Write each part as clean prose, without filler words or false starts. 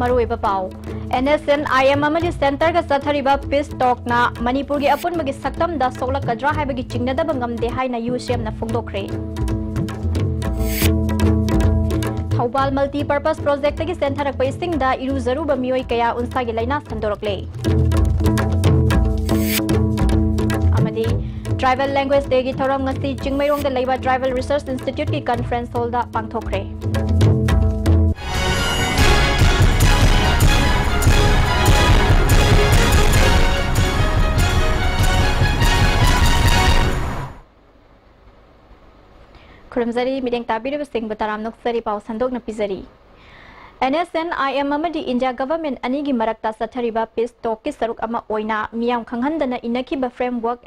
मरुइबा पाउ NSNIM अमदी centre का चथरिबा piece टॉकना Manipur की अपुनबगी सक्तम दा सोलकद्रा हाइबगी चिंगनदबा ngamde हाइना यूसीएम ना फोंदोखरे थौबाल मल्टीपर्पज प्रोजेक्ट की सेंथरक पैसिंग दा इरुजरुबा मियोय कया उनसागी लाइना संदोरकले अमदी ट्राइबल लैंग्वेज डे की थौरम ngasi चिंगमैरोंग दा लेबा ट्राइबल रिसर्च इंस्टीट्यूट की कॉन्फ्रेंस हॉल दा पांगथोखरे खुरमजरी मिडेंग ताबिरब सिंह बताराम नुक्सरी पाव संदोक न पिजरी NSNIM अमदी इंडिया गवर्नमेंट अनी की मरक्ता सथरिबा पीस टॉक की सरुक अमा ओइना मियाम खंगहंदना इनकीबा फ्रेमवर्क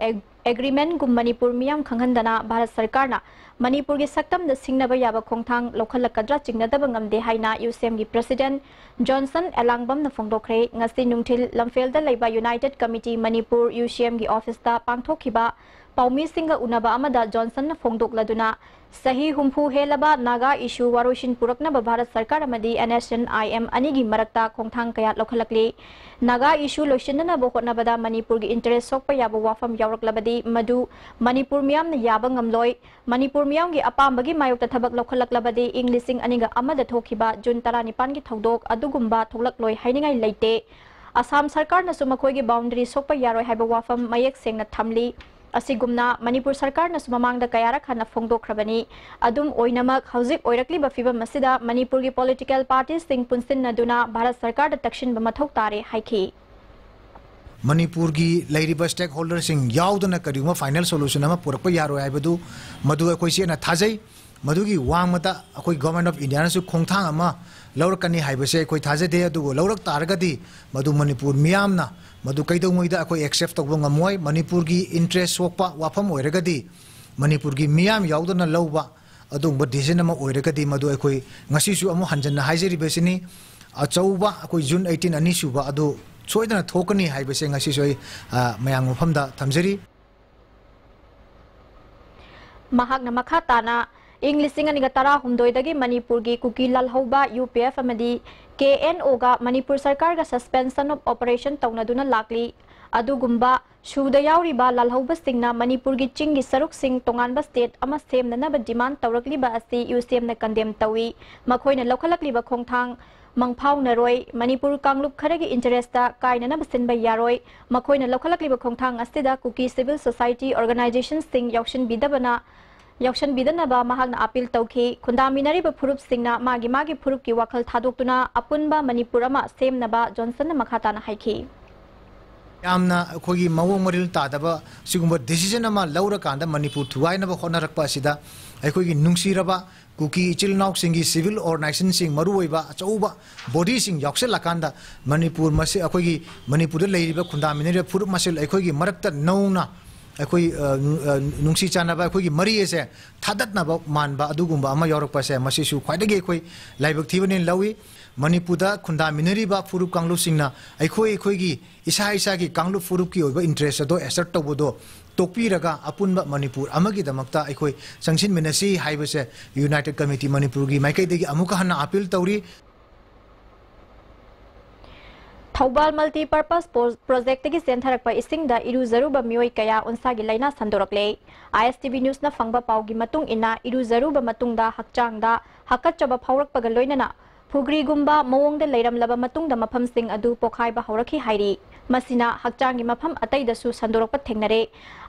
एग्रीमेंट गुम मणिपुर मियाम खंगहंदना भारत सरकार ना मणिपुर की सक्तम द सिंगनबा याबा खोंथांग लोखलकद्रा चिंगनदबा ngamde हाइना यूसीएम की प्रेसिडेंट जॉनसन एलांगबम न फोंदोखरे ngasi nungthil lamfel da leiba United committee Manipur UCM की ऑफिस दा पांगथोखिबा पाउमी सिंह उनबा अमदा जॉनसन न फोंदोकलदुना सही हुंफु हेलबा नागा इशू वारोशिन पुरकनबा भारत सरकार अमदी NSNIM अनिगी मरक्ता खोंथांग कया लोखलकले नागा इशू लोइसिनना बोखोनबदा मणिपुर की इंटरेस्ट सोकपा याबा वाफम यावरकलबदी मधु मणिपुर मियाम न याबा ngamloi मणिपुर मियाम की अपामबगी मायोक्ता थबक लोखलकलबदी इंग लिसिंग अनिगा अमदा थोखिबा जून 19 की थौदोक अदुगुम्बा थोलकलोय हाइनिंगाई लेते असम सरकार नसु मखोयगी बाउंड्री सोकपा यारोय हाइबा वाफम मयेक सेंगना थमली असिगुमना मणिपुर सरकार नसु ममांगदा कयारक हना फोंदोखरबनी अदुम ओइनमक हौजिक ओइरकलिबा फिबम मसिदा मणिपुर की पॉलिटिकल पार्टी सिंग पुनसिनदुना भारत सरकार दा तक्सिनबा मथौ तारे हाइखी मणिपुर की लेरिबा स्टेक होल्डर सिंग याउदना करिमा फाइनल सोल्यूशन अमा पुरकपा यारो हाइबदु मधु अखोइसे ना थाजै मधुगी वांगमता अखोइ गवर्नमेंट ऑफ इंडिया नसु खोंथांग अमा लौरकनी हाइबसे अखोइ थाजदे अदुगो लौरक तारगदी मधु मणिपुर मियामना मधु कईदौमोइदा अखोइ एक्सेप्ट तौबो ngамोइ मणिपुर की इंटरेस्ट सोकपा वाफम ओइरगदी मणिपुर की मियाम याउदना लौबा अदुंबा डिसीजन अमा ओइरगदी मधु अखोइ ngasisu अमु हंजन हाइजरिबेसिनी अचौबा अखोइ जून 18 अनि सुबा अदु सोइदना थोकनी हाइबसे ngasisu मयांग मफमदा थमजरी महागना मखा ताना इंग लिसिंग अनिगा तरा हुमदोइदगी मणिपुर की कुकी लालहौबा UPF अमदी KNO गा मणिपुर सरकार का सस्पेंशन ऑफ ऑपरेशन तौनदुना लाकली अदुगुम्बा सुदा याउरिबा लालहौबा सिंगना मणिपुर की चिंग की सरुक सिंग तोंगानबा स्टेट अमा सेमननबा डिमांड तौरकलिबा असि UCM न कंडेम तौई मखोइना लौखलकलिबा खोंथांग मंगफाउनरोय मणिपुर कांगलुप खरगी इंटरेस्टा काइननबा सिनबा यारोय मखोइना लौखलकलिबा खोंथांग असिदा कुकी सिविल सोसाइटी ऑर्गेनाइजेशन सिंग यौशन बिदबना यौशन बिदनबा महागना अपील तौखी खुंदामिनरिबा फुरुप सिंगना मागी फुरुप की वखल थादोक्तुना अपुनबा मणिपुर अमा सेमनबा जॉनसन मखाताना हाइखी यामना अखोगी मवोंग मरिल तादबा सिगुंबा डिसीजन अमा लौरकांदा मणिपुर थुवाइनबा होनरकपा असिदा अखोगी नुंगसिरबा कुकी इचिलनाउ सिंगी सिविल ऑर्गेनाइजेशन सिंग मरुओइबा अचौबा बॉडी सिंग यौक्सेलकांदा मणिपुर मसे अखोगी मणिपुर लेरिबा खुंदामिनरिबा फुरुप मसेल अखोगी मरक्ता नौना अखोई नुंसी चानबा अखोई मरी से थादतनबा मानबा अदुगुंबा अमा यौरकपासे मसिसु ख्वाइदगे अखोई लाइबक थीबने लवी मणिपुरदा खुंदामिनरिबा फुरुप कांगलुसिंगना अखोईगी इसा इसागी कांगलु फुरुप की ओइबा इंटरेस्ट अदो एसर्ट तौबदो तोकपीरगा अपुनबा मणिपुर अमगिदमक्ता अखोई संगसिनमिनसी हाइबसे यूनाइटेड कमिटी मणिपुर की माइकैदगी अमुका हन्ना अपील तौरी थौबाल मल्टीपर्पज प्रोजेक्ट की सेंथरकपा इसिंगदा इरुजरुबा मियोय कया उनसागी लाइना संदोरकले ISTV न्यूज न फंगबा पाउगी मतुंग इना इरुजरुबा मतुंगदा हकचांगदा हकचबा फावरकपगा लोइनना फुग्रीगुम्बा मवोंगदा लैरमलबा मतुंगदा मफमसिंग अदु पोखाइबा हौरखी हाइरी मसिना हकचांगी मफम अतैदसु संदोरकपा थेंगनरे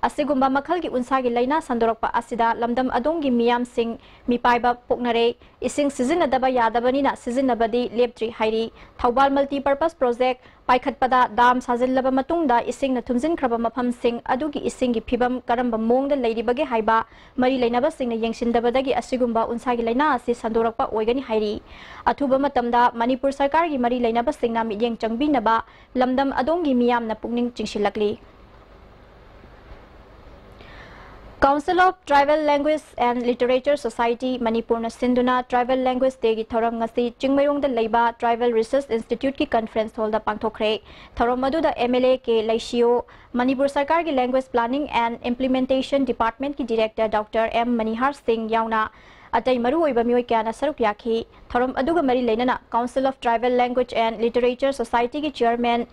असिगुम्बा मखलगी उनसागी लाइना संदोरकपा असिदा लमदम अदोंगी मियाम सिंग मिपाइबा पोकनरे इसिंग सिजिनदबा यादबनिना सिजिनबदी लेप्ट्री हाइरी थौबाल मल्टीपर्पज प्रोजेक्ट पाइखतपदा दाम साजिल्लबा मतुंगदा इसिंगना थुमजिनख्रबा मफमसिंग अदुगी इसिंगी फिबम करम्बा मोंगदा लैरिबगे हाइबा मरी लैनबा सिंगना यंगसिनदबदगी असिगुम्बा उनसागी लाइना असि संदोरकपा ओइगनी हाइरी अथुबा मतमदा मणिपुर सरकार की मरी लैनबा सिंगना मियेंग चंगबिनबा लमदम अदोंगी मियामना पुकनिंग चिंगसिलकली Council of Tribal Language and Literature Society Manipur na Sinduna Tribal Language Day ki thoram ngasi Chingmairong da leiba Tribal Research Institute ki conference hall da pangthokre thoram madu da MLA ke Laishio Manipur Sarkar ki Language Planning and Implementation Department ki Director Dr. M Manihar Singh yauna atai maru oiba mioi kya na saruk yakhi thoram aduga mari leinana Council of Tribal Language and Literature Society ki Chairman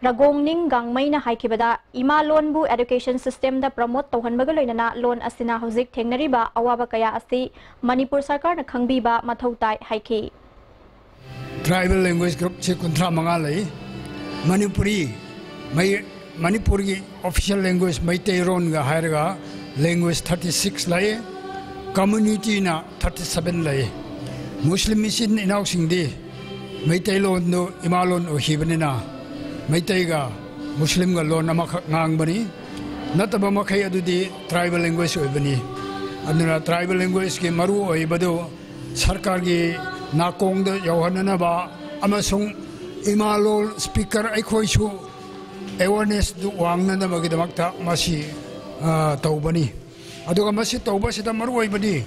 Ragongning Gangmaina Haikibada, Ima Lonbu Education System da promote Tohanbagaloina Lon Asina Hozik Teneriba, Awabakaya Asi, Manipur Sarkar na Kangbiba, Matautai Haiki. Tribal language group Chikuntra Mangalai, Manipuri, Manipuri official language Maiteiron Gaharga, language 36 lay, community na 37 lay. Muslim mission in Auxingdi, Maiteilon no Imalon o Hibanina. Maitaiga Muslim ga lon ama ngang bani nataba makai adudi tribal language oibani aduna tribal language ke maru oibado sarkar gi nakong da yohanana ba amasung imalol speaker aikhoi chu awareness du wangna na magi damakta masi taubani aduga masi tauba sida maru oibadi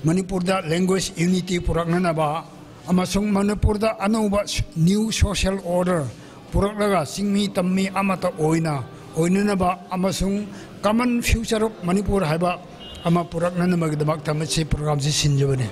Manipur da language unity purakna na ba amasung Manipur da anauba new social order Puraknaga singmi tammi amata oina na ba amasung common future of Manipur haiba ama purakna na magdamak tamatsi program si sinjabane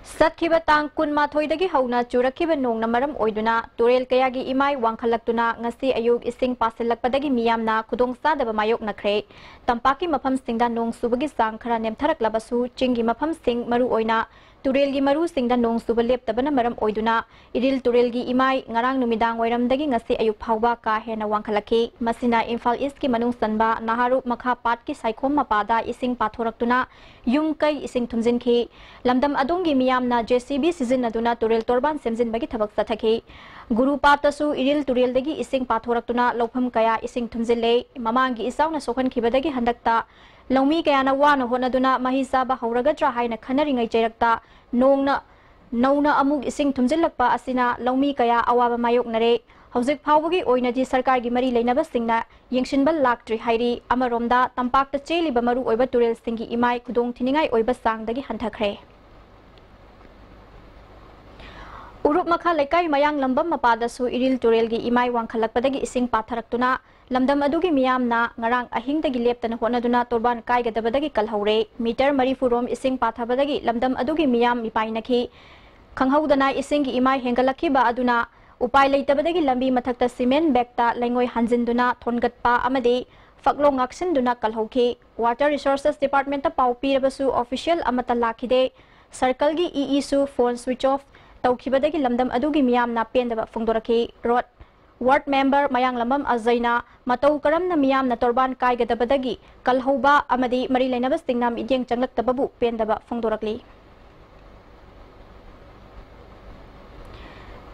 Satkiba tang kun mathoidagi hauna churakiba nong namaram oiduna turel kayagi imai wangkhalaktuna ngasi ayug ising pasilakpadagi miyamna khudong sadaba mayok nakre tampaki mafam singda nong subagi sang khara nemtharak labasu chingi mafam sing maru oina Turel gi maru singda nong suba leptabana maram oiduna iril turel gi imai ngarang numidang wairamdagi ngasi ayuk phawba ka hena wangkhalaki masina Imphal East ki manung sanba naharu makha pat ki saikhom mapada ising pathoraktuna yum kai ising thumjin khi lamdam adongi miyamna JCB season aduna turel torban semjin bagi thabak sathaki guru patasu iril turel dagi ising pathoraktuna lopham kaya ising thumjile mamangi isauna sokhan khibadagi handakta Lomi kayana wana honaduna mahisa ba hauragadra haina khanaringai jairakta nongna nauna amug ising thumjilakpa asina lomi kaya awaba mayok nare hauzik phawgi oinadi sarkar gi mari leinaba singna yengshinbal laktri hairi amaromda tampakta cheliba maru oiba turel singi imai khudong thiningai oiba sangdagi hanthakre Urup makha lekai mayang lambam mapadasu iril turel gi imai wangkhalakpadagi ising patharaktuna lamdam adugi miyamna ngarang ahingdagi leptana honaduna torban kaigadabadagi kalhaure meter marifurom ising pathabadagi lamdam adugi miyam mipainakhi khanghaudana ising gi imai hengalakhiba aduna upai leitabadagi lambi mathakta cement bekta lengoi hanjinduna thongatpa amade faklo ngaksinduna kalhauki water resources department ta paupi rabasu official amata lakhide circle gi EE phone switch off tawkhibadagi lamdam adugi miyamna pendaba phongdoraki road Ward member mayang lamam azaina matau karam na miyam na torban kai gadabadagi kalhauba amadi mari lainabas tingnam idyeng changlak tababu pendaba phongdorakli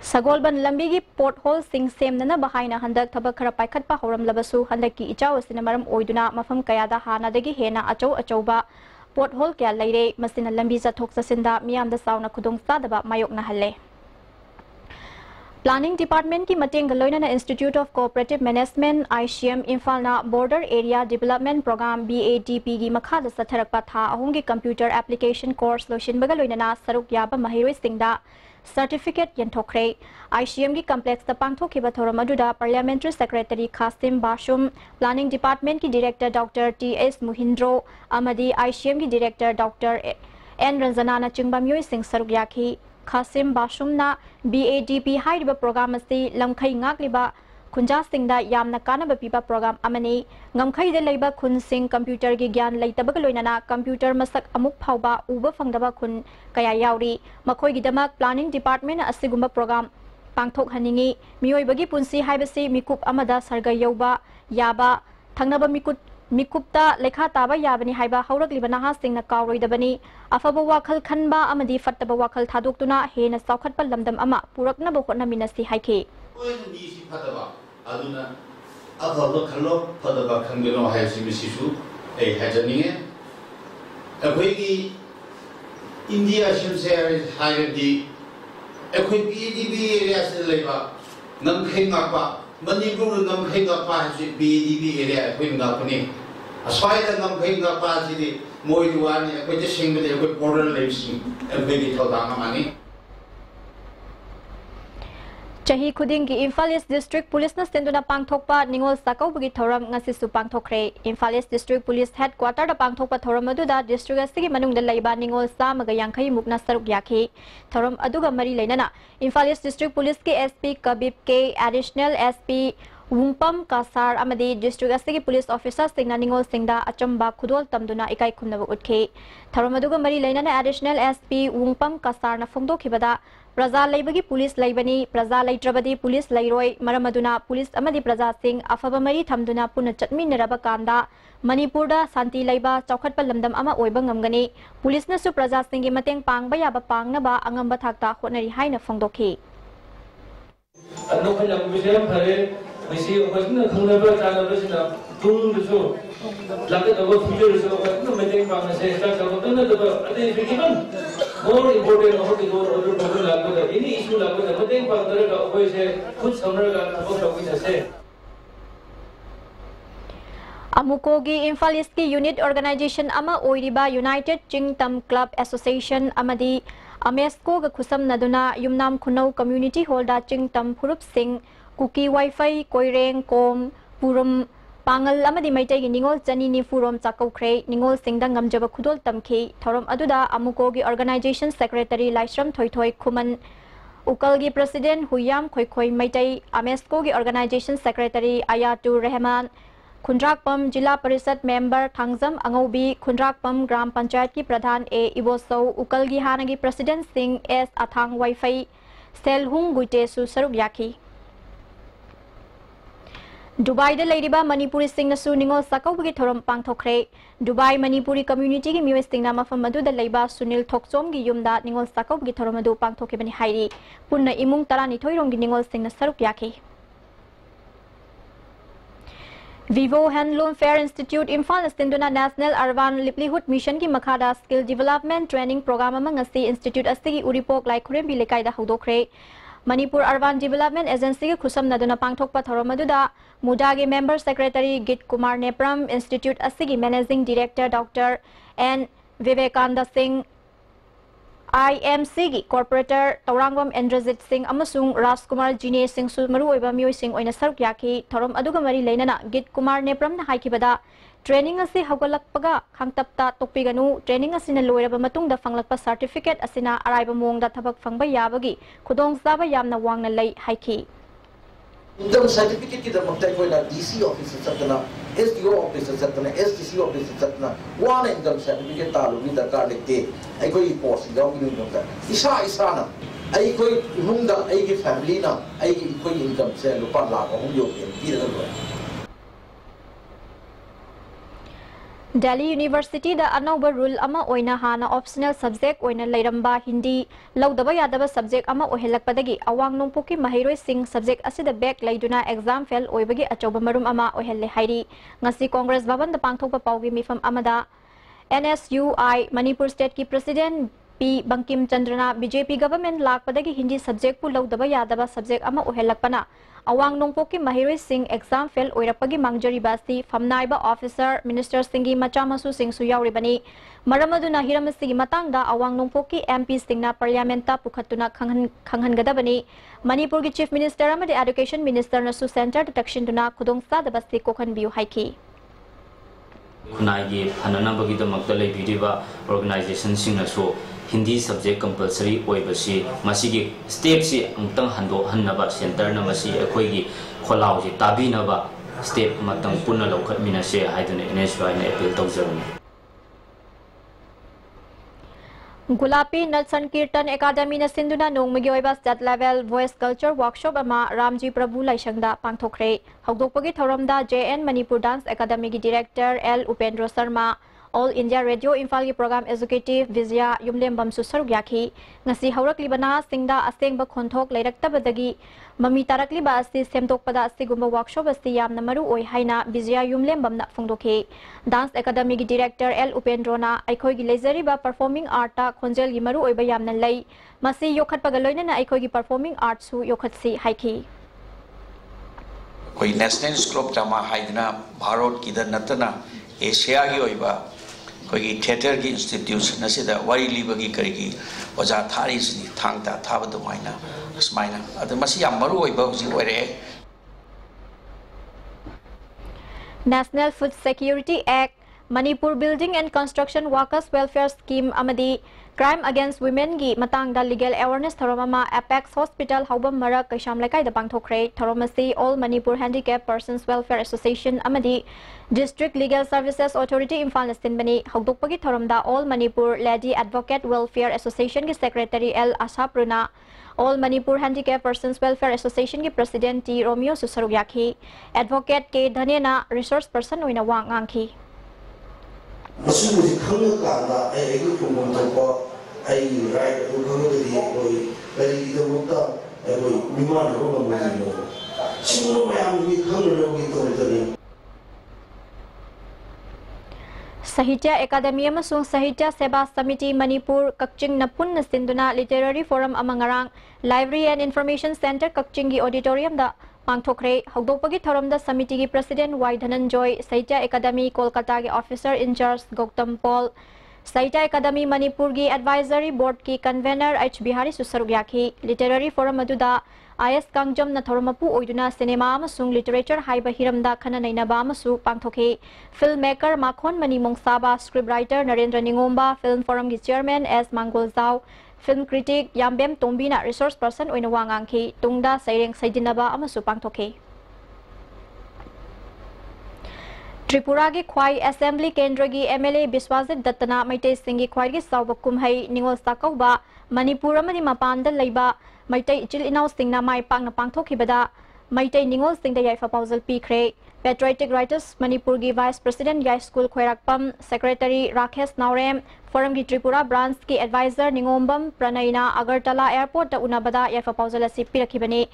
Sagolban lambigi porthole sing semnana bahaina handak thabak khara paikhatpa horam labasu handaki ichaw sinamaram oiduna mafam kayada hanadagi hena achauba porthole kya leire masina lambi chathok chasinda miyamda sauna khudong sadaba mayok na halle Planning Department की मटेंग गलोइना Institute of Cooperative Management ICM Imphal na Border Area Development Program BADP की मखादा सथरकपा था अहोंगे Computer Application Course लोशिन बगलोइना सरुक याबा महिरोइ सिंगदा Certificate यंथोखरे ICM की Complex तपांगथो की बथोरा मदुदा Parliamentary Secretary Kasim Bashum Planning Department की Director Dr. T.S. Muhindro अमदी ICM की Director Dr. N. Ranjanana चिंगबाम्योइ सिंग सरुक याखी Kasim Bashumna BADP hairiba program asi lamkhai ngakliba khunja singda yamna kanaba piba program amani ngamkhai de leiba khun sing computer gi gyan leitabag loinana computer masak amuk phawba uba phangdaba khun kaya yauri makhoi gi damak planning department asigumba program pangthok haningi mioi bagi punsi haibasi mikup amada sarga yoba yaba thangnaba mikupta lekha taba yabani haiba haurakliba naha singna kawroidabani afaba wakhal khanba amadi fattaba wakhal thadoktuna hena saukhatpa lamdam ama puraknaba hotnaminasi haike ni si fataba aduna afaba khallo fataba khangelo haisi misisu ei hajaninge akhoi India shimse hairadi akhoi BDB area se leiba namkhai ngakpa Manipur ngam khenga pa si BDB area khenga pani aswai da ngam khenga pa si di moi duani ko je sing de ko border lesi mbegi thoda ngani Chahi khuding ki Imphal East District Police na senduna pangthokpa ningol sakau bagi thoram ngasi su pangthokre Imphal East District Police Headquarter da pangthokpa thoram aduda district asigi manung da laiba ningol samaga yankhai mukna saruk yakhi thoram aduga mari leinana Imphal East District Police ke SP Kabib ke Additional SP Wungpam Kasar amadi district asigi police officer singna ningol singda achamba khudol tamduna ikai khumnaba utke thoram aduga mari leinana Additional SP Wungpam Kasar na phongdokhibada Praja Laibagi Police Laibani, Praja Laitrabadi Police Lairoi, Maramaduna Police Amadi Praja Singh, Afabamari Thamduna Puna Chatmi Neraba Kanda, Manipurda, Santi Laiba, Chaukat Palamdam Ama Oibangam Police Nasu Praja Singh Mateng Pang Bayaba Pang Naba, Angamba Thakta, Honari Haina Fongdoki. Misi opasna khangaba chana basina tung dusu laga dago future dusu opasna meeting pang se start dago tanda dago ade even more important about the other problem lago da any issue lago da meeting pang dare ga opoi se khud samra ga thabo thabo se Amukogi Imphal East ki unit organization ama oiriba United Chingtam Club Association amadi Amesco ga khusam naduna Yumnam Khunau Community Hall da Chingtam Phurup Singh Kuki Wi-Fi Koireng Kom Purum Pangal amadi Maitai gi Ningol Chani ni Furom Chakokre Ningol Singda ngamjaba khudol tamki thorom aduda Amukogi organization secretary Laisram Thoithoi Khuman Ukalgi president Huyam Khoikhoi Maitai Amesco gi organization secretary Ayatur Rahman Khundrakpam Jila Parisad member Thangjam Angobi Khundrakpam Gram Panchayat ki Pradhan A Iboso Ukalgi Hanagi president Singh S Athang Wi-Fi Selhung Guite su saruk yakhi Dubai da Ladiba Manipuri Singh Nasu Ningol Sakau bagi thoram pangthokre Dubai Manipuri community ki miwe Singh na mafam madu da Laiba Sunil Thokchom gi yumda Ningol Sakau bagi thoram madu pangthoke bani hairi punna imung tarani thoirong gi Ningol Singh na saruk yakhi Vivo Handloom Fair Institute Imphal Stinduna National Urban Livelihood Mission ki makhada skill development training program amang asi institute asigi uripok lai khurem bi lekai da hodokre Manipur Urban Development Agency ki khusam naduna pangthokpa thoromaduda Mudagi member secretary Git Kumar Nepram Institute asigi managing director Dr. N Vivekanda Singh IMC gi corporator Taurangwam Endrajit Singh amasung Rajkumar Jine Singh su maru oiba mioi sing oina saruk yakhi thorom aduga mari leinana Git Kumar Nepram na haikibada training asi hawgalakpaga khangtapta tokpiganu training asina loiraba matungda fanglakpa certificate asina araiba mongda thabak fangba yabagi khudong saba yamna wangna lei haiki income certificate ki damakta koina DC office satna SDO office satna SDC office satna one income certificate talu bi darkar lekte ai koi post gaw gi ngam isa na ai koi imungda ai gi family na ai gi koi income se lupa lakh ahum yo pi da lo Delhi University da anauba rule ama oina hana optional subject oina leiramba Hindi laudaba yadaba subject ama ohelakpadagi awang nongpoki mahiroi sing subject asida back laiduna exam fail oibagi achoba marum ama ohelle hairi ngasi Congress Bhavan da pangthokpa paugi mifam amada NSUI Manipur State ki President P Bankim Chandrana BJP government lakpadagi Hindi subject pu laudaba yadaba subject ama ohelakpana awang nongpoki mahiroi sing exam fail oirapagi mangjari basi famnaiba officer minister singi machamasu sing su yauribani maramaduna hiramasi matangda awang nongpoki MP singna parliamenta pukhatuna khanghangadabani Manipur ki chief minister amadi education minister nasu center detection duna khudong sada basi kokhan biu haiki Kunai hananabagi damakta leibidiba organization sing nasu Hindi subject compulsory oibasi masigi step si angtang hando hannaba center na masi akhoi kholau ji tabinaba step matang punna lokhat minase haidune NSY na appeal tawjaruni Gulapi Nat Sankirtan Academy na sinduna nongmagi oiba state level voice culture workshop ama Ramji Prabhu Laishangda pangthokre hawdokpagi thoramda JN Manipur Dance Academy gi director L Upendra Sharma All India Radio Imphal ki program executive Vizya Yumlembam su saruk yakhi ngasi haurakliba singda asengba khonthok leiraktabadagi mami tarakliba asi semtokpada asigumba workshop asi yamna maru oi haina Vizya Yumlembam na phongdokhe Dance Academy ki director L Upendrona aikhoi gi lezariba performing art ta khonjel gi maru oiba yamna lei masi yokhatpaga loinana aikhoi gi performing art su yokhatsi haiki कोई national school of drama हाइदना भारत की नतना Asia की होइबा कोई theatre की institution असिदा वारी लीबगी करिगी ओजा थारी सिनी थांगता थाब दुमाइना स्माइना अद मसी याम मरु होइबा हुजि ओइरे National Food Security Act, Manipur Building and Construction Workers Welfare Scheme amadi Crime Against Women gi matangda legal awareness tharomama Apex Hospital haubam marak kaisham laikai da pangthokre tharomasi All Manipur Handicapped Persons Welfare Association amadi District Legal Services Authority Imphal Nastin bani haudokpagi tharomda All Manipur Lady Advocate Welfare Association gi Secretary L Asapruna All Manipur Handicapped Persons Welfare Association ki President T Romeo Susarugyaki Advocate K Dhanena Resource Person oina wang angki Masih khangga kanda ai egu promote ko ai right ko khangga di koi bari di mukta koi miman ro ma ma no singro mayam ni khangga ro ki to ni Sahitya Academy amasung Sahitya Seba Samiti Manipur Kakching Napun Nasinduna Literary Forum amangarang Library and Information Center Kakching gi Auditorium da pangthokre hogdokpagi thoramda Samiti gi President Y Dhananjoy Sahitya Academy Kolkata gi Officer in Charge Gautam Paul Sahitya Academy Manipur gi Advisory Board ki Convener H Bihari Susarugyaki Literary Forum aduda IS Kangjam na thoromapu oiduna cinema amasung literature haiba hiramda khana nainaba amasu pangthoke filmmaker Makhon Mani Mongsaba scriptwriter Narendra Ningomba film forum gi chairman S Mangolzau film critic Yambem Tombina resource person oina wangangki tungda saireng saidinaba amasu pangthoke Tripura gi Khwai Assembly Kendra gi MLA Biswajit Dattana Maitei Singh gi Khwai gi Sauba Kumhai Ningol Sakauba Manipur amani mapanda leiba Maitei Ichil Inaw Singna Mai Pangna Pangthokibada Maitei Ningol Singda Yaifa Pausal Pikre Patriotic Writers Manipur gi Vice President Yai School Khwairakpam Secretary Rakesh Naurem Forum gi Tripura Branch ki Advisor Ningombam Pranaina Agartala Airport da unabada Yaifa Pausal asi pirakibani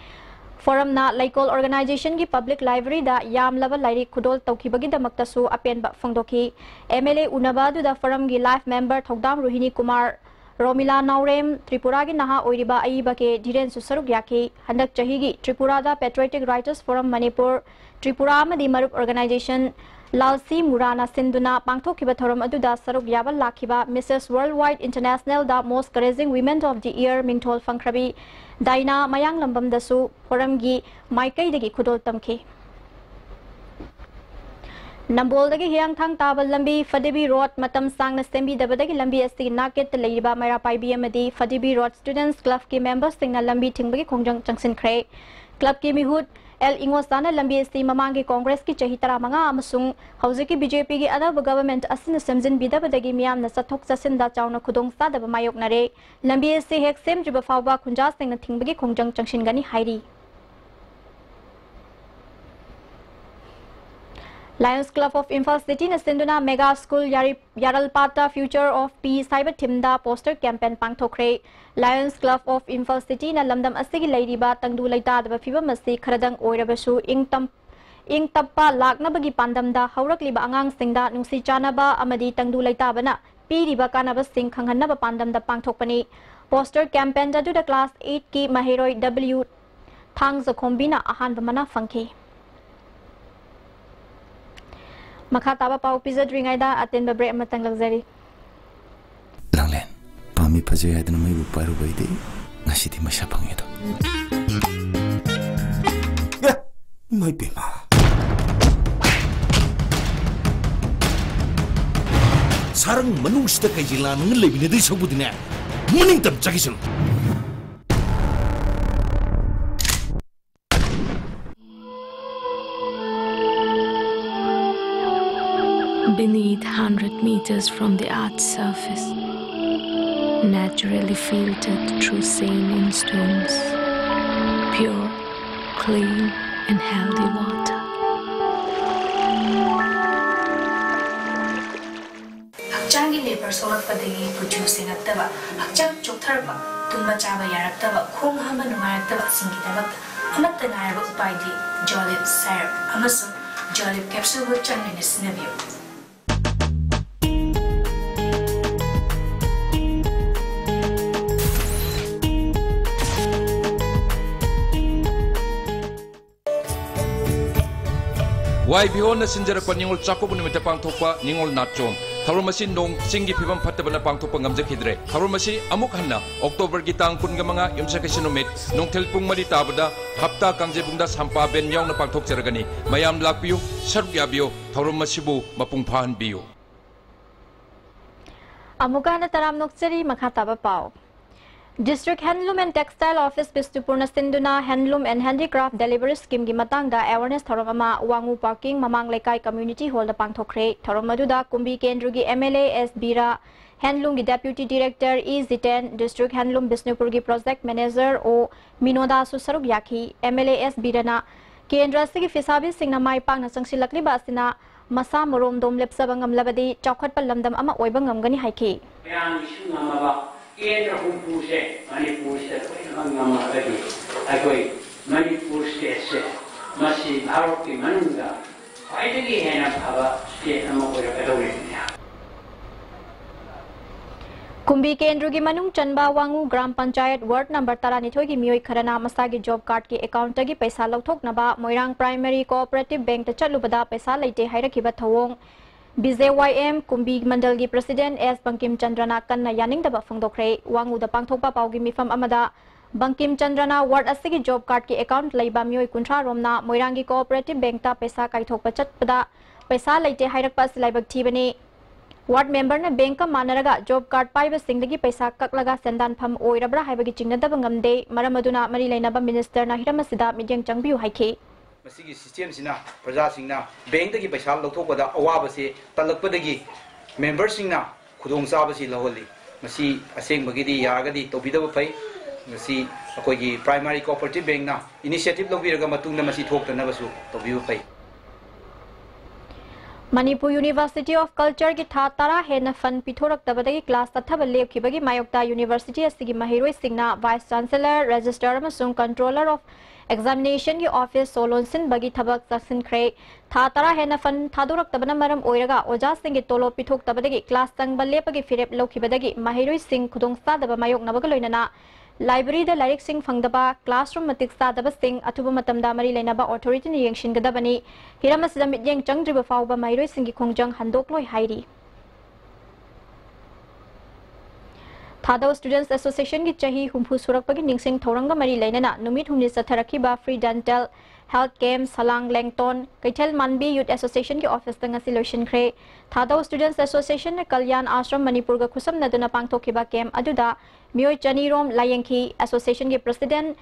Forum na Laikol Organization ki Public Library da yam lava lairi khudol tawkibagi damaktasu apenba phangdoki MLA unabadu da forum gi life member Thogdam Rohini Kumar Romila Naurem Tripura gi naha oiriba aiba ke Dhiren Susarugyaki handak chahi gi Tripura da Patriotic Writers Forum Manipur Tripura amadi Marup Organization Lalsi Murana Sinduna pangthokiba thoram aduda saruk yaba lakhiba Mrs Worldwide International da Most Courageous Women of the Year Mingthol Fangkhrabi Daina Mayang Lambam dasu forum gi Maikai dagi khudol tamki Nambol dagi hiang thang tabal lambi Fadibi Road matam sang na sembi dabadagi lambi asti naket leiba Maira Pai BMD Fadibi Road Students Club ki members ting na lambi thingbagi khongjang changsin khre Club ki mihut El Ingosana lambi asti mamangi Congress ki chahi tara manga amasung hauziki BJP gi anaba government asin semjin bidabadagi miyam na sathok sasin da chawna khudong sa daba mayok nare lambi asti hek sem jiba fawba khunja sing na thingbagi khongjang changshin gani hairi Lions Club of Imphal City na Sinduna Mega School Yaralpata Future of Peace Cyber Timda poster campaign pangthokre Lions Club of Imphal City na lamdam asigi leiriba tangdu leita daba fiba masi kharadang oirabasu ing tappa lakna bagi pandamda haurakliba angang singda nungsi chanaba amadi tangdu leita bana piriba kanaba sing khanghanaba pandamda pangthokpani poster campaign da du class 8 ki mahiroi W thang zakhombina ahan bamana fangki Makha taba pau pizza dringaida aten ba break matang luxury Langlen pami phaje haidna mai bu paru baide ngasi di masha phange do ya mai pema sarang manung sita kai jila nang lebine dei sobudine muning tam chagisun Beneath 100 meters from the Earth's surface, naturally filtered through saline stones, pure, clean and healthy water. Hakchangi labor solakpadagi producing attaba, hakchang choktarba, tumba chaba yaraktaba, khong hama nungaraktaba singidaba, amatta ngaraba upaidi, Jolib syrup, amasu Jolib capsule wo changlina sinabiyo. Wai bihon na sinjarappa ningol chakup numita pangthokpa ningol natchom tharum masi nong singgi phibam phattabana pangthokpa ngamjakhidre tharum masi amuk hanna October gi tang 15 yumsakasi numit nongthel pung mari tabada hapta kangjebungda sampa ben yauna pangthokjaragani mayam lakpiu saruk yabiu tharum masibu mapung phan biu Amukana taram nokchari makhataba pau District Handloom and Textile Office Bistupurna Sinduna Handloom and Handicraft Delivery Scheme gi matangda awareness tharama wangu parking mamang lekai community hall da pangthokre tharamaduda kumbi kendru gi MLA S Bira Handloom gi Deputy Director E Ziten District Handloom Bisnupur gi Project Manager O Minoda Susaruk Yaki MLA S Birana Kendra sigi fisabi singna mai pangna sangsilakli ba asina masa morom dom lepsaba ngamlabadi chawkhat pal lamdam ama oiba ngamgani haiki yang isu ngamaba Kendra hukum se Manipur se ngamabadi akoi Manipur se masih Bharat ki manungga khwaidagi hena phaba state ama oirakadawle Kumbi Kendru gi manung chanba wangu Gram Panchayat Ward number 12 gi mioi kharana masagi job card ki account gi paisa lauthok naba Moirang Primary Cooperative Bank ta chalubada paisa leite hairakiba thawong BJYM Kumbi Mandal gi President S Bankim Chandrana kanna yaning daba phangdokre wangu da pangthokpa paugi mifam amada Bankim Chandrana Ward asigi job card ki account leiba mioi kunthra romna Moirang gi Cooperative Bank ta paisa kaithokpa chatpada paisa leite hairakpa silaibak thibani Ward member na bank ka manaraga job card paiba singdagi paisa kaklaga sendan pham oirabra haibagi chingnadaba ngamde maramaduna mari leinaba minister na hiramasida midyang changbiu haiki masigi system sina praja singna bank dagi paisa lokthokpada awaba se talakpadagi member singna khudong saba si laholi masi aseng bagidi yaragadi tobidaba pai masi akoigi primary cooperative bank na initiative lobiraga matungna masi thokta nabasu tobiba pai Manipur University of Culture ki tha tara hena fund pithorak tabadagi class tathaba lepkhibagi mayokta university asigi mahiroi singna vice chancellor registrar amasung controller of examination ki office solon sin bagi thabak sasin khre tha tara hena fund thadorak tabana maram oiraga oja singi tolo pithok tabadagi class tangba lepagi firep lokhibadagi mahiroi sing khudong sadaba mayok nabaga loinana Library da lyric sing fangdaba classroom matik sadaba sing atuba matamda mari leinaba authority ni yengshin gadabani hiramasida midyeng changdriba fawba mairoi singi khongjang handokloi hairi Thado Students Association ki chahi humpu surakpagi ningsing thoranga mari leinana numit humni satharakhiba free dental health camp salang lengton kaithel manbi youth association ki office tanga solution khre Thado Students Association ne kalyan ashram manipur ga khusam naduna pangthokhiba camp aduda mioi chanirom layengki association ki president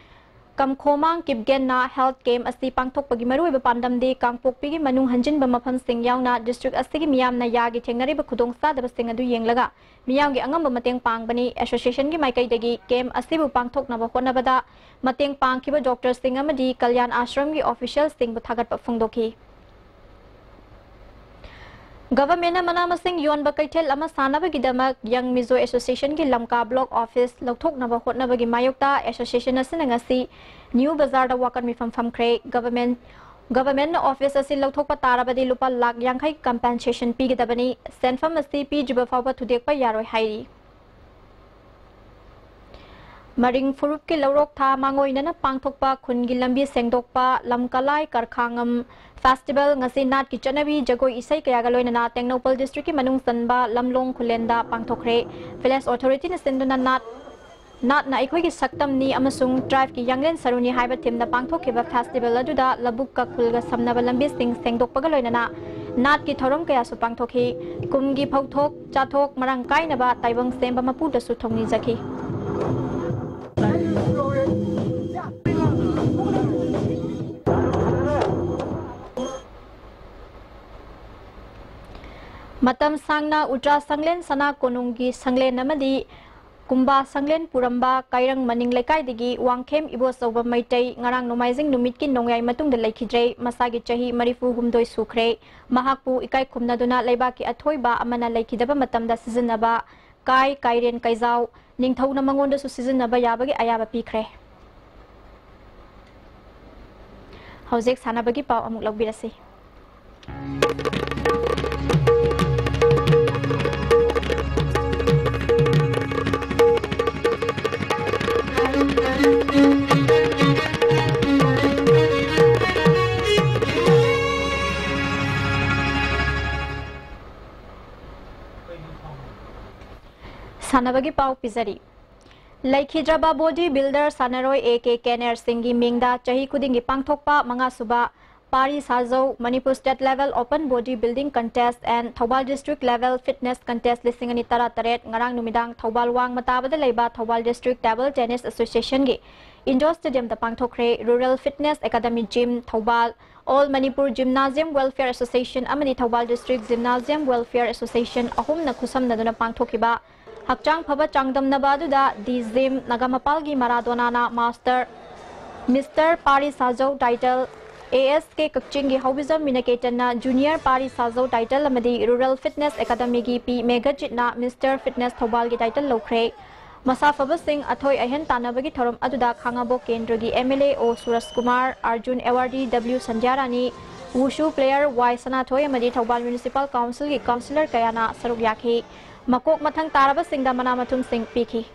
kamkhomang kipgen na health camp asi pangthokpagi maruiba pandam de kangpokpi gi manung hanjin ba mafam sing yauna district asigi miyam na yagi thengnari ba khudong sa da sing adu yenglaga miyam gi angam ba mateng pangbani association gi maikai degi camp asibu pangthok na ba honabada mateng pangkhiba doctor sing amadi kalyan ashram gi official sing bu thagat pa phungdoki Government na manamasing yon ba kaithel ama sanaba gidamak Young Mizo Association ki Lamka Block Office lokthok na ba hotna bagi mayokta association asina ngasi New Bazaar da wakan mi fam kre government na office asi lokthok pa tarabadi lupa lakh yankhai compensation pi gidabani senfam asi pi jiba fawba thudek pa yaroi hairi Maring Furup ki lorok tha mangoi na pangthokpa khungi lambi sengdokpa lamkalai karkhangam festival ngasi nat ki chanabi jagoi isai kaya galoi na Tengnopal district ki manung sanba lamlong khulenda pangthokre village authority na sinduna nat na ikoi ki saktam ni amasung drive ki yanglen saruni haiba thimna pangthokhiba festival aduda labuk ka khulga samnaba lambi sing sengdokpa galoi na nat ki thorom kaya su pangthokhi kumgi phauthok chathok marang kaina ba taibang semba mapu da su thongni jakhi Matam sangna Ultra Sanglen Sana Konungi Sanglen Namadi Kumba Sanglen Puramba Kairang Maning Lekai Digi Wangkem Ibo Soba Maitai Ngarang Nomaizing Numitkin Nongyai Matung de Laikidre Masagi Chahi Marifu Humdoi Sukre Mahakpu Ikai Kumnaduna Laibaki Athoiba Amana Laikidaba Matamda Sizinaba Kai Kairen Kaizau Ningthau na Mangonda Su Sizinaba Yabagi Ayaba Pikre Hauzek Sanabagi Pau Amuk Lagbirasi Sanabagi Pau Pizari Laikhidraba Body Builder Sanaroi AK Kenner Singi Mingda Chahi Kudingi Pangthokpa Mangasuba Pari Sazo Manipur State Level Open Body Building Contest and Thobal District Level Fitness Contest Lisingani Tara Taret Ngarang Numidang Thobal Wang Matabada Leba Thobal District Table Tennis Association Gi Indoor Stadium the Pangthokre Rural Fitness Academy Gym Thobal All Manipur Gymnasium Welfare Association Amani Thobal District Gymnasium Welfare Association Ahum na Kusam Naduna Pangthokiba Hakchang Phaba Changdam Nabaduda Dizim Nagamapalgi Maradona na Master Mr. Pari Sazo title ASK Kakchingi Hobism Minaketana Junior Pari Sazo title Amadi Rural Fitness Academy Gi P Megachitna Mr. Fitness Thobal gi title Lokre Masafaba Singh Athoy Ahen Tanabagi Thorum Aduda Khangabo Kendrogi MLA O Suras Kumar Arjun Awardee W Sanjarani Wushu player Y Sanathoy Amadi Thobal Municipal Council gi Councillor Kayana Saruk Yakhi Makok Mathang Taraba Singh da Manamatum Singh Pikhi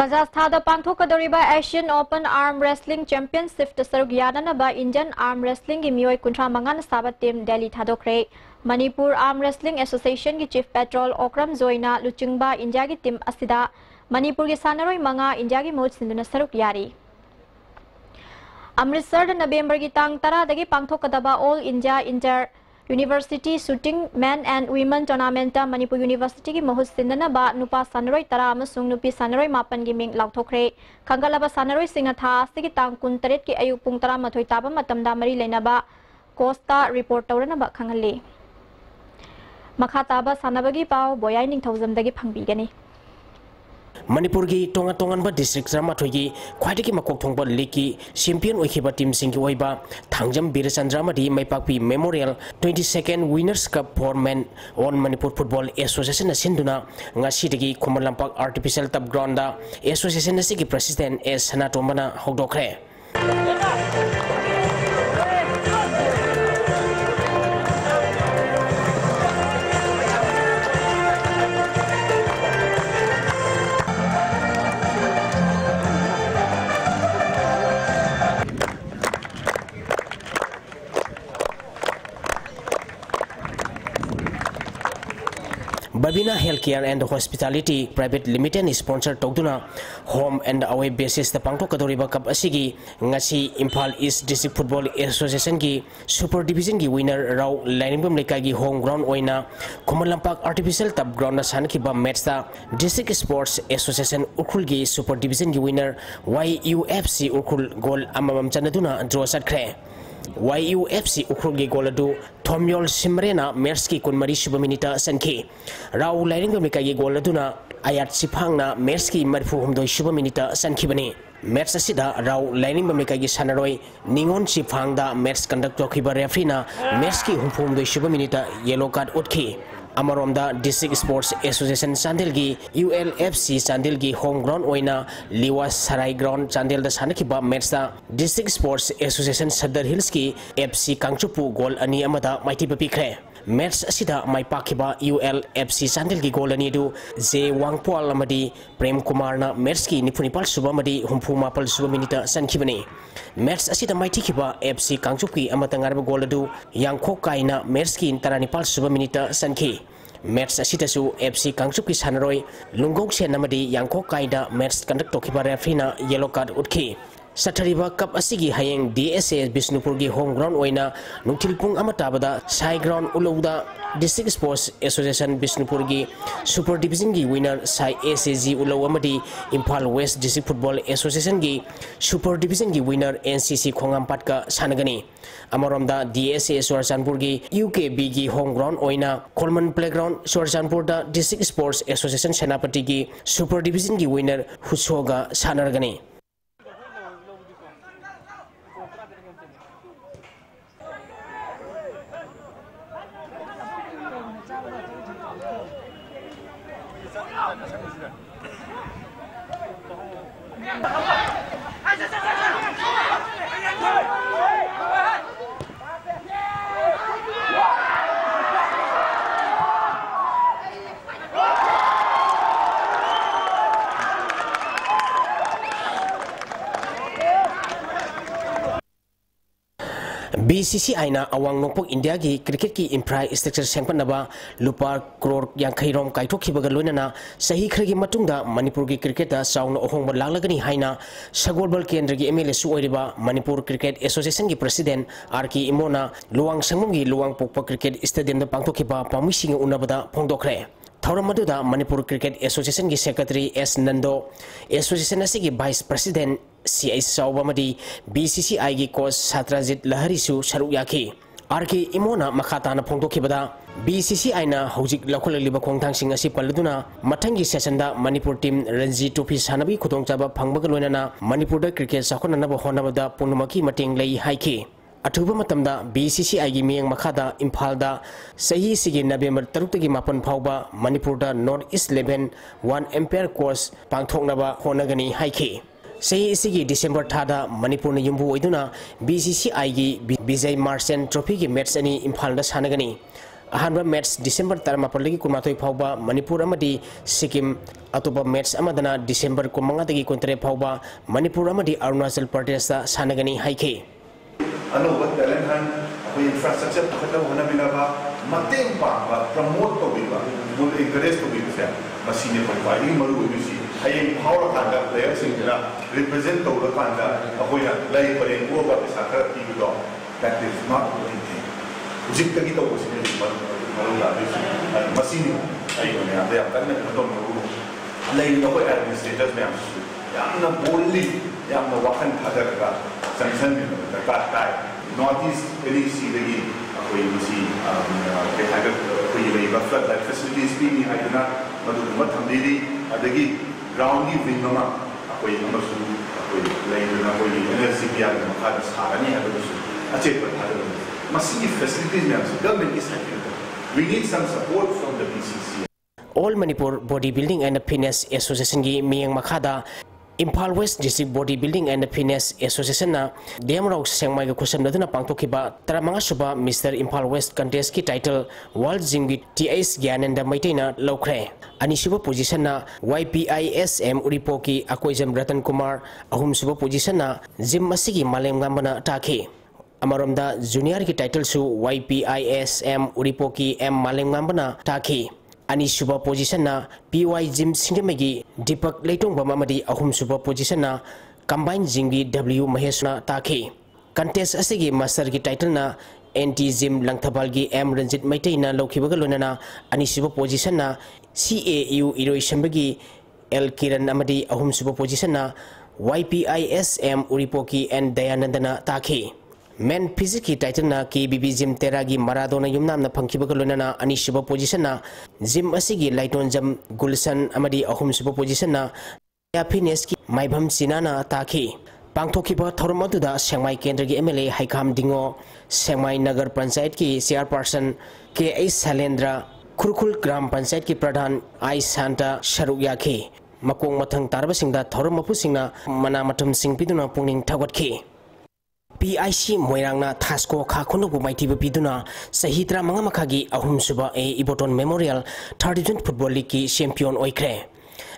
Kazakhstan Pangthokadoriba Asian Open Arm Wrestling Championship Saruk Yadanaba Indian Arm Wrestling gi Mioi Kuntra Mangan Sabat Team Delhi Thadokre Manipur Arm Wrestling Association gi Chief Patrol Okram Zoina Luchingba India gi team asida Manipur gi Sanaroi Manga India gi Moj Sinduna Saruk Yari Amritsar November gi Tang Tara dagi Pangthokadaba All India Inter University Shooting Men and Women Tournament Manipur University ki mahut sindana ba nupa sanaroi tara amasung nupi sanaroi mapan gi ming lauthokre khangalaba sanaroi singa tha sigi tang kun taret ki ayuk pung tara mathoi taba matamda mari leinaba Costa report tawrana ba khangali makha taba sanabagi pau boyai ning thousam dagi phangbigani Manipur gi tonga tongan ba district rama thogi khwaidi ki makok thongba liki champion oikhiba team sing ki oiba thangjam birachandra madi maipakpi memorial 22nd winners cup for men on Manipur football association asinduna ngasi digi Khomalampak artificial turf ground da association asigi president S Hanatomana hogdokre Babina Healthcare and Hospitality Private Limited is sponsor Togduna home and away basis the Pangthokadoriba Cup asigi ngasi Imphal East District Football Association gi Super Division gi winner Rao Lainingam Lekai gi home ground oina Khomalampak artificial turf ground na sankiba match ta District Sports Association Ukhul gi Super Division gi winner YUFC Ukhul goal amamam chanaduna draw satkre YUFC Ukhul gi goal adu Thomyol Simrena Merski kunmari suba minita sanki Rao Lainingam Lekai gi goal aduna Ayat Sipangna Merski marfu humdoi suba minita sankibani match asida Rao Lainingam Lekai gi sanaroi Ningon Sipangda match conduct tokhiba referee na Merski humdoi suba minita yellow card utki Amaromda District Sports Association Chandel gi ULFC Chandel gi home ground oina Liwa Sarai ground Chandel da sanakiba match da District Sports Association Sadar Hills ki FC Kangchupu goal ani amada maiti papikre match asida mai pakiba ULFC Chandel gi goal ani du J Wangpal amadi Prem Kumar na match ki nipunipal suba madi humpu mapal suba minita sankibani match asida mai tikiba FC Kangchupi amata ngarba goal adu Yangkho kaina match ki taranipal suba minita sanki match asitasu FC Kangchupi sanaroi Lungok sen amadi Yangkho kaida match conduct tokiba referee na yellow card utki Sathariba Cup asigi hayeng DSA Bisnupur gi home ground oina nungthilpung amatabada sai ground ulauda District Sports Association Bisnupur gi Super Division gi winner sai SAG ulau amadi Imphal West District Football Association gi Super Division gi winner NCC Khongampat ka sanagani Amaromda DSA Swarjanpur gi UKB gi home ground oina Coleman Playground Swarjanpur da District Sports Association Senapati gi Super Division gi winner Husoga sanaragani BCCI na awang nongpok India gi cricket ki infrastructure sengpanaba lupa crore yankhai rom kaithokhibaga loinana sahi khragi matungda Manipur gi cricket da sauna ohongba laglagani haina sagolbal kendra gi MLA su oiriba Manipur Cricket Association gi president RK Imona luwang sangmum gi luwang pokpa cricket stadium da pangthokhiba pamising unabada phongdokre Thauramadu Manipur Cricket Association ki Secretary S. Nando, Association asigi Vice President C.I. Saubamadi, BCCI ki Coach Satrajit Laharisu Saruk Yaki. RK Imona Makhatana Pongdokibada, BCCI na Hojik Lakolaliba Kongtang Singasi Paluduna, Matangi session da Manipur team Ranji Topi Sanabi Kutongchaba Pangbagalona, Manipur da cricket Sakona Honabada Punumaki Mating Lay Haiki. Atuba matamda BCCI gi miyang makada Imphalda sahi sigi November 3 gi mapan phauba Manipur da North East 11 1 ampere course pangthoknaba honagani haiki sahi sigi December thada Manipur na yumbu oiduna BCCI gi Vijay Marchant Trophy gi match ani Imphalda sanagani ahanba match December 18 lagi kunmatoi phauba Manipur amadi Sikkim atuba match amadana December 9 dagi kontre phauba Manipur amadi Arunachal Pradesh da sanagani haiki अनुभव talent हन कोई infrastructure खत्म होना बिना बा मतें पांगा promote तो बिना मुझे इंकरेज तो बिना से मशीने पर फाइलिंग मरु BC हाइंग power Kanda player Singra represent तो उधर कांडा अपोई ना लाइ पर एक वो बात साकर की भी तो that is not the thing जिक तक ही तो कुछ नहीं मरु ला बिसी मशीने आई बने आते हैं करने तो मरु लाइ तो कोई एडमिनिस्ट्रेटर्स में याम ना बोली याम ना वाकन था का sanction kai North East very see the koi masi ke haga koi lei ba flood like facilities bi ni haina madu ma thamdiri adagi ground ni wing ma koi amasu koi lei na koi energy bi ya ma kha sarani ha ba su ache pa tha masi facilities me government is helping we need some support from the BCC All Manipur Bodybuilding and Fitness Association gi miyang makhada Imphal West District Bodybuilding and Fitness Association na Demrok Sengmai ga khusam naduna pangtokhiba taramanga suba Mr Imphal West contest ki title World Gym gi TS Gyananda Maitaina lokre ani suba position na YPISM Uripo ki Akoijam Ratan Kumar ahum suba position na gym asigi malem gambana takhi amaromda junior ki title su YPISM Uripo ki M malem gambana takhi ani suba position na PY Gym Singmegi Deepak Leitong Bamamadi ahum suba position na combined gym gi W Maheshna takhi contest asigi master gi title na NT Gym Langthabal gi M Ranjit Maitaina lokhibaga lonana ani suba position na CAU Iroi Shambagi L Kiran amadi ahum suba position na YPISM Uripoki and Dayanandana takhi Men physics ki title na KBB Gym Teragi Maradona yumnam na phangkibaga lonana ani suba position na gym asigi Laiton Jam Gulsan amadi ahum suba position na Fitness ki Maibham Sinana takhi pangthokiba thormaduda Sengmai Kendra gi MLA Haikam Dingo Sengmai Nagar Panchayat ki chairperson K.A. Salendra Kurkul Gram Panchayat ki Pradhan I Santa Sharuk Yakhi makong mathang tarbasingda thormapusingna mana mathum singpiduna pungning thawatki PIC Moirangna Thasko Khakuno Maitiba Piduna Sahitra Mangamakagi Ahum Suba A Iboton Memorial 30th Football League champion Oikre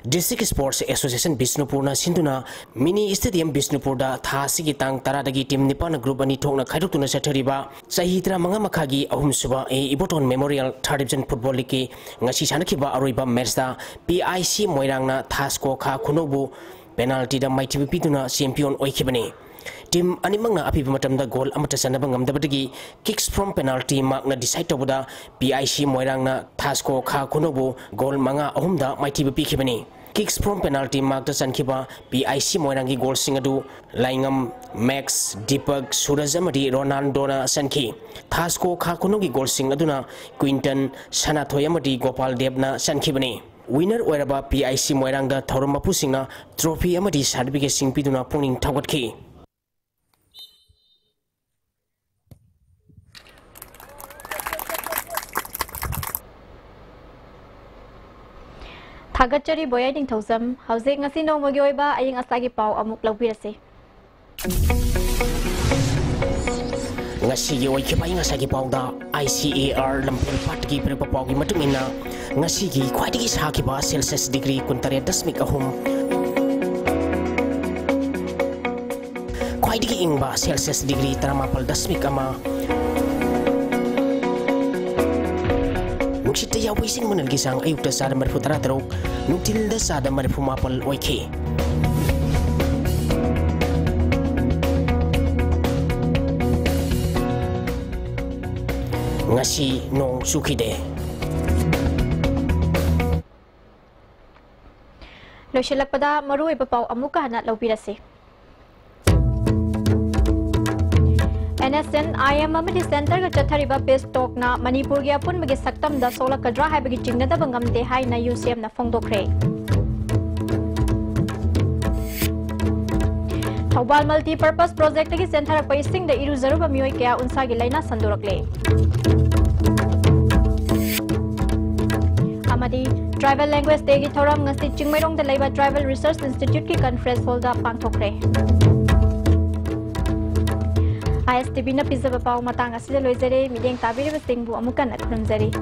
District Sports Association Bisnupurna Sinduna Mini Stadium Bisnupurda Thasigi Tang Taradagi Team Nipana Group Ani Thokna Khaidukuna Sathariba Sahitra Mangamakagi Ahum Suba A Iboton Memorial 30th Football League Ngasi Sanakiba Aroiba Matchda PIC Moirangna Thasko Khakunobu penalty da Maitiba Piduna champion Oikibani Team animangna apiba matamda goal amata sanaba ngamdabadagi kicks from penalty mark na decide tobuda PIC Moirangna Thasko Kha Kunobu goal manga ahumda maitiba pikhibani kicks from penalty mark ta sankiba PIC Moirangi goal singadu Laingam Max Deepak Suraj amadi Ronaldo na sanki Thasko Kha Kunogi goal singaduna Quinton Sanathoy amadi Gopal Dev na sankibani winner oiraba PIC Moirangda Thaurumapu singna trophy amadi certificate singpiduna pungning thawatki Thagachari boy ding thosam housing ngasi no mogi oiba aying asagi pau amuk lawbirase. Ngasi gi oi khipai ngasagi pau da ICAR lampun patgi prepa pau gi matungina ngasi gi khwaidigi sakhiba Celsius degree 38.3 khwaidigi ingba Celsius degree 38.1 Nuksita yaw ising manal gisang ayuk da sada marifu taratarok nuktil da sada marifu mapal oike. Ngasi nong sukide. Loisilak pada maru ipapau amuka hanat lawbirase. NSN IM Amadi Center ka chathariba Peace Talk na Manipur gi apun bagi saktam da sola kadra hai bagi chingna da bangam de hai na UCM na phongdokre. Thobal Multi Purpose Project gi center pa ising da iru zaruba mioi kya unsa gi laina sandurakle. Amadi Tribal Language Day gi thoram ngasti chingmairong da laiba Tribal Research Institute ki conference hall da pangthokre. ISTV na pizza pau matang asida loizare mideng tabiri basingbu amukan at khunzari.